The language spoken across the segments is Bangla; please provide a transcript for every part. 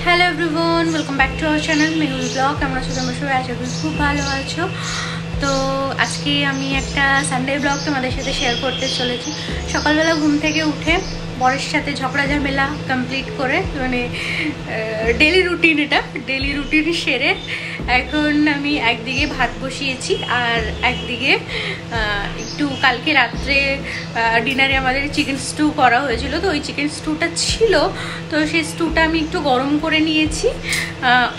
Hello everyone, welcome back to our channel Mehul blog. আমরা সবাই আশা করি খুব ভালো আছো। তো আজকে আমি একটা সানডে ব্লগ তোমাদের সাথে শেয়ার করতে চলেছি। সকালবেলা ঘুম থেকে উঠে বরের সাথে ঝগড়া ঝামেলা কমপ্লিট করে, মানে ডেলি রুটিন সেরে এখন আমি একদিকে ভাত বসিয়েছি আর একদিকে একটু কালকে রাত্রে ডিনারে আমাদের চিকেন স্টু করা হয়েছিল, তো ওই চিকেন স্টুটা ছিল, তো সেই স্টুটা আমি একটু গরম করে নিয়েছি।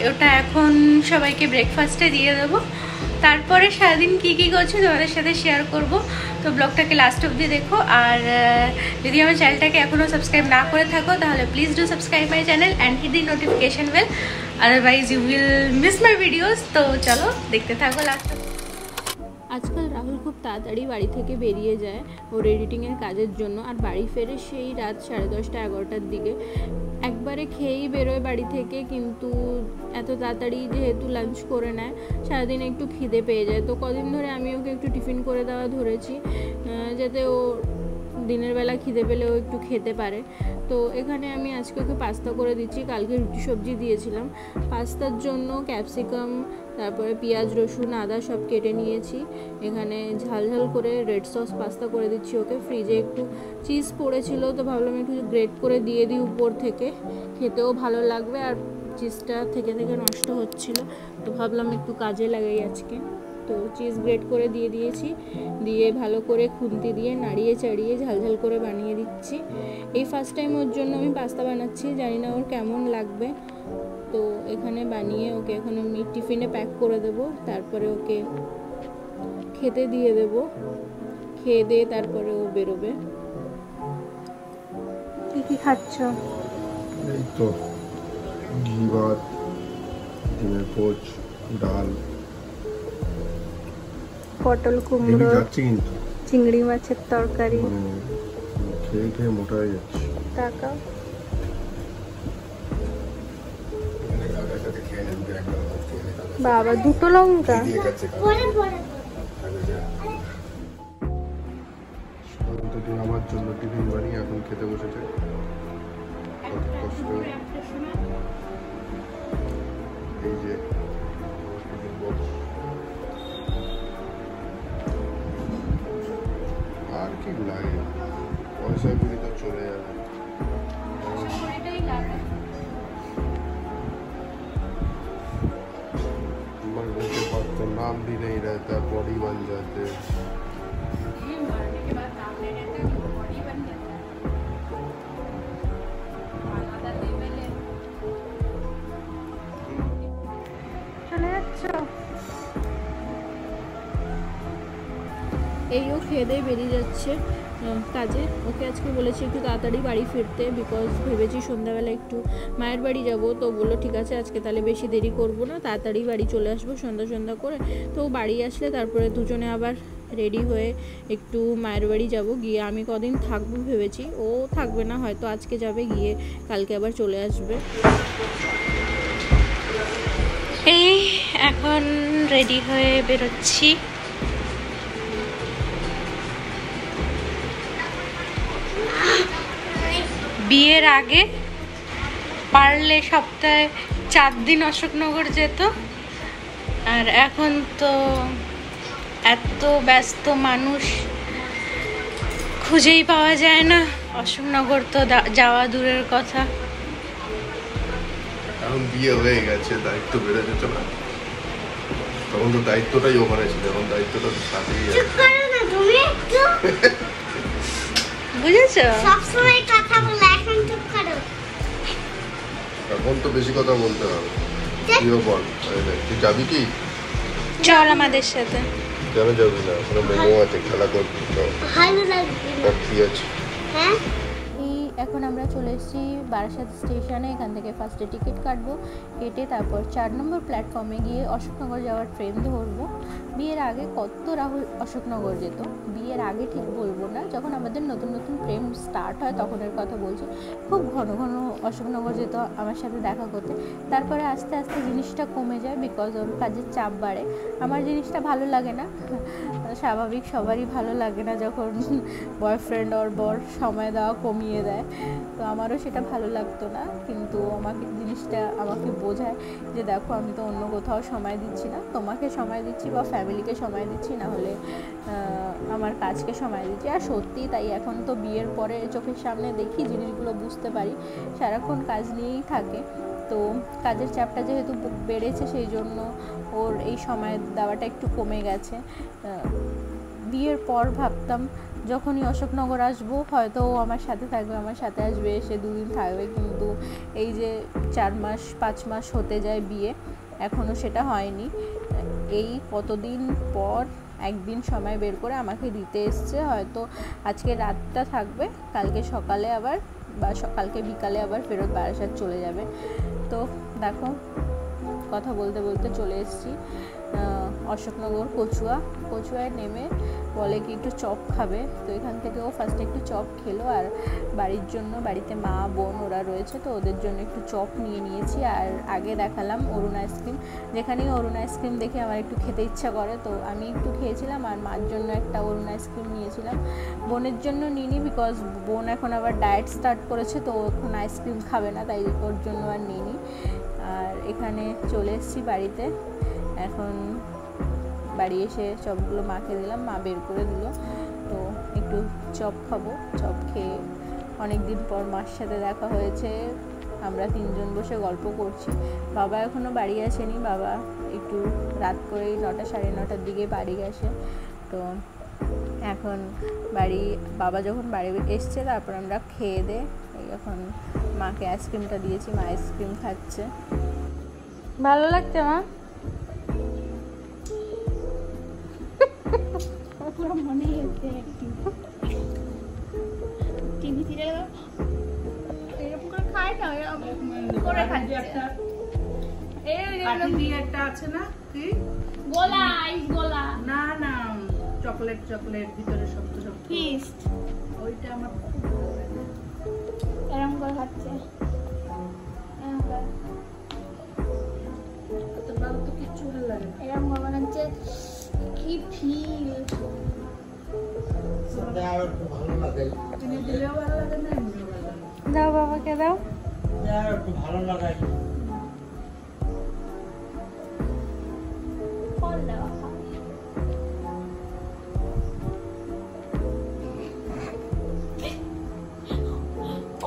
ওটা এখন সবাইকে ব্রেকফাস্টে দিয়ে দেবো। তারপরে সারাদিন কী কী করছি তোমাদের সাথে শেয়ার করব। তো ব্লগটাকে লাস্ট অবধি দেখো। আর যদি আমার চ্যানেলটাকে এখনও সাবস্ক্রাইব না করে থাকো তাহলে please do subscribe my channel and hit the notification bell, otherwise you will miss my videos. তো চলো দেখতে থাকো লাস্ট। আজকাল রাহুল খুব তাড়াতাড়ি বাড়ি থেকে বেরিয়ে যায় ওর এডিটিংয়ের কাজের জন্য, আর বাড়ি ফেরে সেই রাত 10:30 11টার দিকে। একবারে খেয়েই বেরোয় বাড়ি থেকে, কিন্তু এত তাড়াতাড়ি যেহেতু লাঞ্চ করে নেয়, সারাদিন একটু খিদে পেয়ে যায়। তো কদিন ধরে আমি ওকে একটু টিফিন করে দেওয়া ধরেছি, যাতে ও দিনের বেলা খিদে পেলে ও একটু খেতে পারে। তো এখানে আমি আজকে ওকে পাস্তা করে দিচ্ছি, কালকে রুটি সবজি দিয়েছিলাম। পাস্তার জন্য ক্যাপসিকাম, তারপরে পেঁয়াজ রসুন আদা সব কেটে নিয়েছি। এখানে ঝাল ঝাল করে রেড সস পাস্তা করে দিচ্ছি ওকে। ফ্রিজে একটু চিজ পড়েছিল, তো ভাবলাম একটু গ্রেট করে দিয়ে দিই উপর থেকে, খেতেও ভালো লাগবে। আর চিজটা থেকে নষ্ট হচ্ছিল, তো ভাবলাম একটু কাজে লাগাই আজকে। তো চিজ গ্রেট করে দিয়ে দিয়েছি, দিয়ে ভালো করে খুন্তি দিয়ে নাড়িয়ে চাড়িয়ে ঝালঝাল করে বানিয়ে দিচ্ছি। এই ফার্স্ট টাইম ওর জন্য আমি পাস্তা বানাচ্ছি, জানি না ওর কেমন লাগবে। তো এখানে বানিয়ে ওকে এখন আমি টিফিনে প্যাক করে দেব, তারপরে ওকে খেতে দিয়ে দেব। খেয়ে দিয়ে তারপরে ও বেরোবে। কি খাচ্ছ? এই তো ঘি ভাত, ডিমের পোচ, ডাল, পটল কুমড়ো, যাচ্ছে কিন্তু চিংড়ি মাছের তরকারি। খেয়ে খেয়ে মোটা হয়ে যাচ্ছে। টাকা বাবা, দুটো লঙ্কা। আমার জন্য টিফিন বানিয়ে এখন খেতে বসেছে। এই যে আর কি লাগে, পয়সাগুলি তো চলে যাবে। नाम भी नहीं रहता, बॉडी बन जाते। এই ও খেয়ে দিয়ে বেরিয়ে যাচ্ছে কাজে। ওকে আজকে বলেছি একটু তাড়াতাড়ি বাড়ি ফিরতে, বিকজ ভেবেছি সন্ধ্যাবেলা একটু মায়ের বাড়ি যাব। তো বললো ঠিক আছে আজকে তাহলে বেশি দেরি করব না, তাড়াতাড়ি বাড়ি চলে আসবো সন্ধ্যা করে। তো বাড়ি আসলে তারপরে দুজনে আবার রেডি হয়ে একটু মায়ের বাড়ি যাব। গিয়ে আমি কদিন থাকবো ভেবেছি, ও থাকবে না, হয়তো আজকে যাবে, গিয়ে কালকে আবার চলে আসবে। এই এখন রেডি হয়ে বেরোচ্ছি। বিয়ের আগে পারলে সপ্তাহে 4 দিন অশোকনগর যেত, আর এখন তো এত ব্যস্ত মানুষ, খুঁজেই পাওয়া যায় না। অশোকনগর তো যাওয়া দূরের কথা। এখন বিয়ে হয়ে গেছে, দায়িত্ব বেড়ে যেত না, তখন তো দায়িত্বটাই ওখানে ছিল, এখন দায়িত্বটা তো সাথেই আছে। বুঝেছো? সবসময় কথা বলে, এখন চুপ করো। এখন তো বেশি কথা বলতে হবে। তুইও বল, তুই যাবি কি? চল আমাদের সাথে। কেন যাবি না? ওখানে মোমো আছে, খেলা করবি। ভালো লাগবে। কি আছে? হ্যাঁ, এখন আমরা চলে এসেছি বারাসাত স্টেশনে। এখান থেকে ফার্স্টে টিকিট কাটবো, কেটে তারপর 4 নম্বর প্ল্যাটফর্মে গিয়ে অশোকনগর যাওয়ার ট্রেন ধরবো। বিয়ের আগে কত রাহুল অশোকনগর যেত, বিয়ের আগে ঠিক বলবো না, যখন আমাদের নতুন প্রেম স্টার্ট হয় তখনের কথা বলছি। খুব ঘন অশোকনগর যেত আমার সাথে দেখা করতে। তারপরে আস্তে আস্তে জিনিসটা কমে যায়, বিকজ ওর কাজের চাপ বাড়ে। আমার জিনিসটা ভালো লাগে না, স্বাভাবিক, সবারই ভালো লাগে না যখন বয়ফ্রেন্ড ওর বর সময় দেওয়া কমিয়ে দেয়। তো আমারও সেটা ভালো লাগতো না, কিন্তু জিনিসটা আমাকে বোঝায় যে দেখো আমি তো অন্য কোথাও সময় দিচ্ছি না, তোমাকে সময় দিচ্ছি বা ফ্যামিলিকে সময় দিচ্ছি, না হলে আমার কাজকে সময় দিচ্ছি। আর সত্যি তাই, এখন তো বিয়ের পরে চোখের সামনে দেখি জিনিসগুলো, বুঝতে পারি সারাক্ষণ কাজ নিয়েই থাকে। তো কাজের চাপটা যেহেতু বেড়েছে সেই জন্য ওর এই সময় দেওয়াটা একটু কমে গেছে। বিয়ের পর ভাবতাম যখনই অশোকনগর আসবো হয়তো ও আমার সাথে থাকবে, আমার সাথে আসবে, এসে 2 দিন থাকবে, কিন্তু এই যে 4 মাস 5 মাস হতে যায় বিয়ে, এখনও সেটা হয়নি। এই কতদিন পর একদিন সময় বের করে আমাকে দিতে এসছে। হয়তো আজকে রাতটা থাকবে, কালকে সকালে আবার বা কালকে বিকালে আবার ফেরত বারাসাত চলে যাবে। তো দেখো কথা বলতে বলতে চলে এসেছি অশোকনগর কচুয়ায় নেমে বলে কি একটু চপ খাবে। তো এখান থেকে ও ফার্স্টে একটু চপ খেলো, আর বাড়ির জন্য, বাড়িতে মা বোন ওরা রয়েছে তো ওদের জন্য একটু চপ নিয়েছি। আর আগে দেখালাম অরুণ আইসক্রিম, যেখানেই অরুণ আইসক্রিম দেখে আমার একটু খেতে ইচ্ছা করে, তো আমি একটু খেয়েছিলাম। আর মার জন্য একটা অরুণ আইসক্রিম নিয়েছিলাম, বোনের জন্য নিইনি, বিকজ বোন এখন আবার ডায়েট স্টার্ট করেছে, তো এখন আইসক্রিম খাবে না, তাই ওর জন্য আর নিইনি। আর এখানে চলে এসেছি বাড়িতে, এখন বাড়ি এসে চপগুলো মাকে দিলাম, মা বের করে দিল। তো একটু চপ খাবো, চপ খেয়ে অনেক দিন পর মার সাথে দেখা হয়েছে, আমরা 3 জন বসে গল্প করছি। বাবা এখনও বাড়ি আসেনি, বাবা একটু রাত করেই 9টা সাড়ে 9টার দিকে বাড়ি আসে। তো এখন বাবা যখন বাড়ি এসছে তারপর আমরা খেয়ে দে এখন মাকে আইসক্রিমটা দিয়েছি, মা আইসক্রিম খাচ্ছে। ভালো লাগছে মা? পুরো মনে হচ্ছে টিভি সিরিয়াল এরকম করে খায় না, করে খাচ্ছে একটা একটা আছে না, কি গোলা, আইস গোলা, না না চকলেট ভিতরে শক্ত শক্ত ফিস্ট, ওইটা আমার খুব ভালো লাগে। এরকম করে খাচ্ছে। ভালো তো কিচ্ছু ভালো লাগে না। এরকম করে বানাচ্ছে, কি ফিল চিনি দিলেও ভালো লাগে না, এমনিও ভালো লাগে। দাও বাবাকে দাও। ভালো লাগাই ফল দেওয়া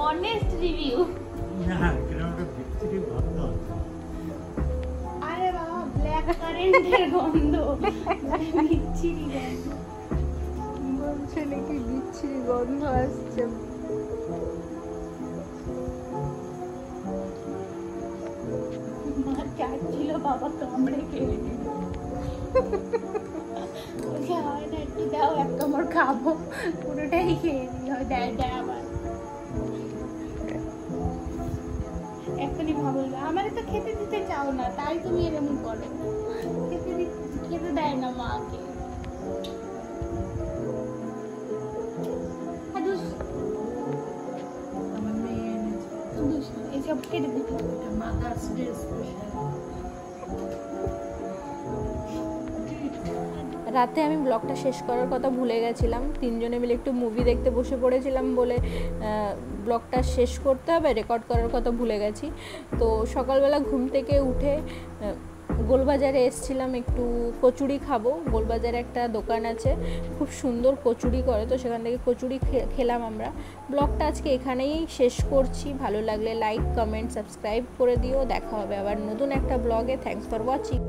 অনেস্ট রিভিউ। না, গ্রামটা বিচ্ছিরি গন্ধ। আরে বাবা, ব্ল্যাক কারেন্টের গন্ধ, বিচ্ছিরি গন্ধ বলছে নাকি বিচ্ছিরি গন্ধ আসছে। মা চাচ্ছিল বাবা কামড়ে খেয়ে নিল, হয় না একটু দাও, এক কামড় খাবো, পুরোটাই খেয়ে নিল। দেয় আবার এখনই ভাবলো আমারে তো খেতে দিতে চাও না, তাই তুমি এরকম করো, খেতে দেয় না মাকে। আমার মেয়ে এনেছে এইসব কেটে দিতে মাদার্স ডে স্পেশাল। রাতে আমি ব্লগটা শেষ করার কথা ভুলে গেছিলাম, 3 জনে মিলে একটু মুভি দেখতে বসে পড়েছিলাম বলে ব্লগটা শেষ করতে হবে, রেকর্ড করার কথা ভুলে গেছি। তো সকালবেলা ঘুম থেকে উঠে গোলবাজারে এসেছিলাম একটু কচুরি খাবো। গোলবাজারে একটা দোকান আছে, খুব সুন্দর কচুরি করে, তো সেখান থেকে কচুরি খেলাম আমরা। ব্লগটা আজকে এখানেই শেষ করছি, ভালো লাগলে লাইক কমেন্ট সাবস্ক্রাইব করে দিও। দেখা হবে আবার নতুন একটা ব্লগে। Thanks for watching.